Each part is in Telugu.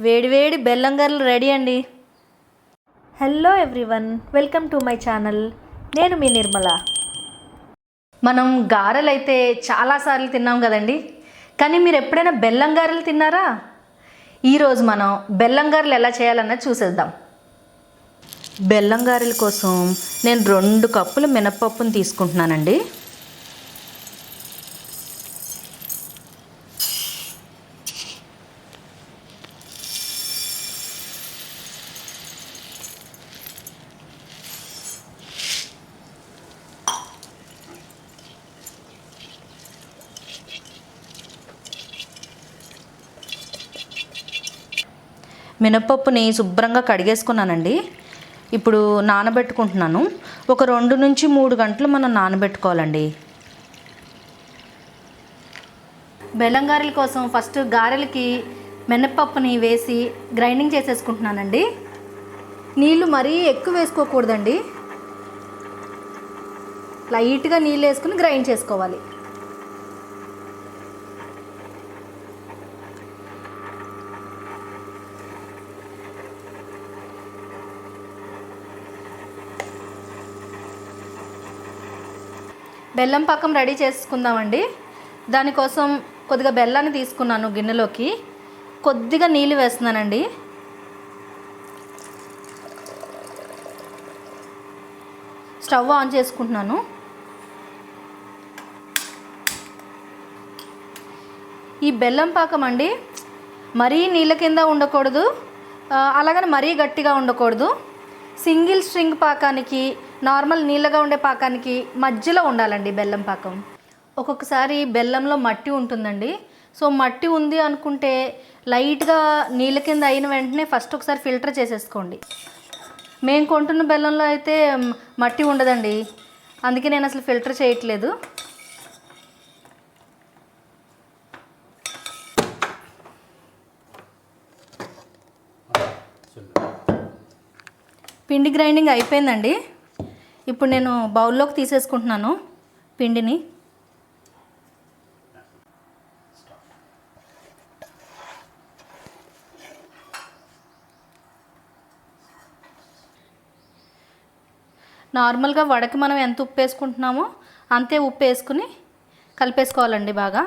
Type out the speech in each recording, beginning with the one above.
వేడివేడి బెల్లం గారెలు రెడీ అండి. Hello everyone, welcome to my channel. నేను మీ నిర్మల. మనం గారెలు అయితే చాలాసార్లు తిన్నాం కదండి, కానీ మీరు ఎప్పుడైనా బెల్లం గారెలు తిన్నారా? ఈరోజు మనం బెల్లం గారెలు ఎలా చేయాలన్నది చూసేద్దాం. బెల్లం గారెల కోసం నేను 2 కప్పులు మినపప్పును తీసుకుంటున్నానండి. మినపప్పుని శుభ్రంగా కడిగేసుకున్నానండి. ఇప్పుడు నానబెట్టుకుంటున్నాను. ఒక 2 నుంచి 3 గంటలు మనం నానబెట్టుకోవాలండి. బెల్లం గారెల కోసం ఫస్ట్ గారెలకి మినపప్పుని వేసి గ్రైండింగ్ చేసేసుకుంటున్నానండి. నీళ్ళు మరీ ఎక్కువ వేసుకోకూడదండి, లైట్గా నీళ్ళు వేసుకుని గ్రైండ్ చేసుకోవాలి. బెల్లం పాకం రెడీ చేసుకుందామండి. దానికోసం కొద్దిగా బెల్లాన్ని తీసుకున్నాను గిన్నెలోకి. కొద్దిగా నీళ్ళు వేస్తున్నానండి. స్టవ్ ఆన్ చేసుకుంటున్నాను. ఈ బెల్లం పాకం అండి మరీ నీళ్ళ కింద ఉండకూడదు, అలాగని మరీ గట్టిగా ఉండకూడదు. సింగిల్ స్ట్రింగ్ పాకానికి, నార్మల్ నీళ్ళగా ఉండే పాకానికి మధ్యలో ఉండాలండి బెల్లం పాకం. ఒక్కొక్కసారి బెల్లంలో మట్టి ఉంటుందండి. సో మట్టి ఉంది అనుకుంటే లైట్గా నీళ్ళ కింద అయిన వెంటనే ఫస్ట్ ఒకసారి ఫిల్టర్ చేసేసుకోండి. మేము కొంటున్న బెల్లంలో అయితే మట్టి ఉండదండి, అందుకే నేను అసలు ఫిల్టర్ చేయట్లేదు. పిండి గ్రైండింగ్ అయిపోయిందండి. ఇప్పుడు నేను బౌల్లోకి తీసేసుకుంటున్నాను పిండిని. నార్మల్గా వడకి మనం ఎంత ఉప్పు వేసుకుంటున్నామో అంతే ఉప్పు వేసుకుని కలిపేసుకోవాలండి బాగా.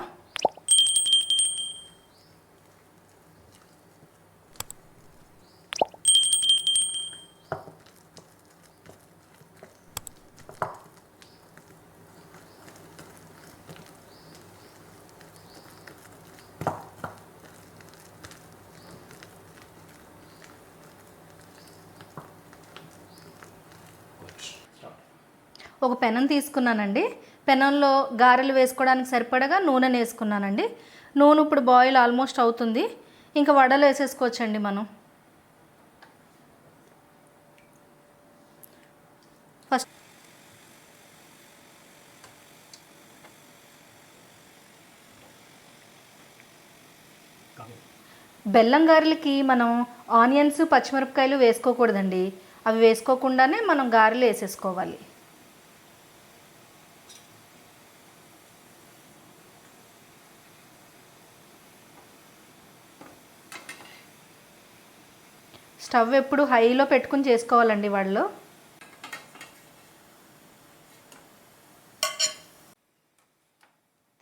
ఒక పెనం తీసుకున్నానండి. పెనంలో గారెలు వేసుకోవడానికి సరిపడగా నూనె వేసుకున్నానండి. నూనె ఇప్పుడు బాయిల్ ఆల్మోస్ట్ అవుతుంది. ఇంకా వడలు వేసేసుకోవచ్చండి మనం. ఫస్ట్ బెల్లం గారెలకి మనం ఆనియన్స్, పచ్చిమిరపకాయలు వేసుకోకూడదండి. అవి వేసుకోకుండానే మనం గారెలు వేసేసుకోవాలి. స్టవ్ ఎప్పుడు హైలో పెట్టుకుని చేసుకోవాలండి వాళ్ళు.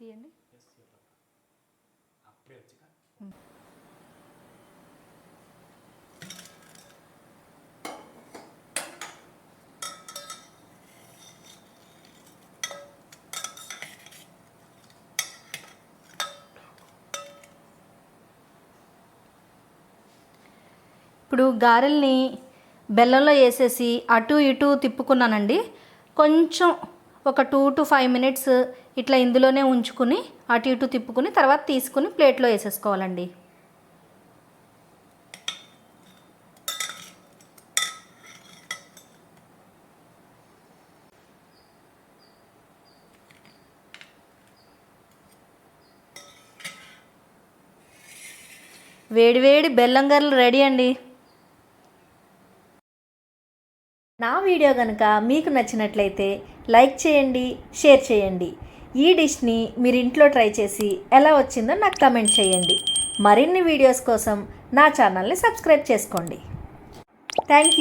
తీయండి. ఇప్పుడు గారెల్ని బెల్లంలో వేసేసి అటు ఇటు తిప్పుకున్నానండి. కొంచెం ఒక 2 to 5 minutes ఇట్లా ఇందులోనే ఉంచుకుని అటు ఇటు తిప్పుకుని తర్వాత తీసుకుని ప్లేట్లో వేసేసుకోవాలండి. వేడివేడి బెల్లం గారెలు రెడీ అండి. నా వీడియో కనుక మీకు నచ్చినట్లయితే లైక్ చేయండి, షేర్ చేయండి. ఈ డిష్ని మీరు ఇంట్లో ట్రై చేసి ఎలా వచ్చిందో నాకు కమెంట్ చేయండి. మరిన్ని వీడియోస్ కోసం నా ఛానల్ని సబ్స్క్రైబ్ చేసుకోండి. Thank you.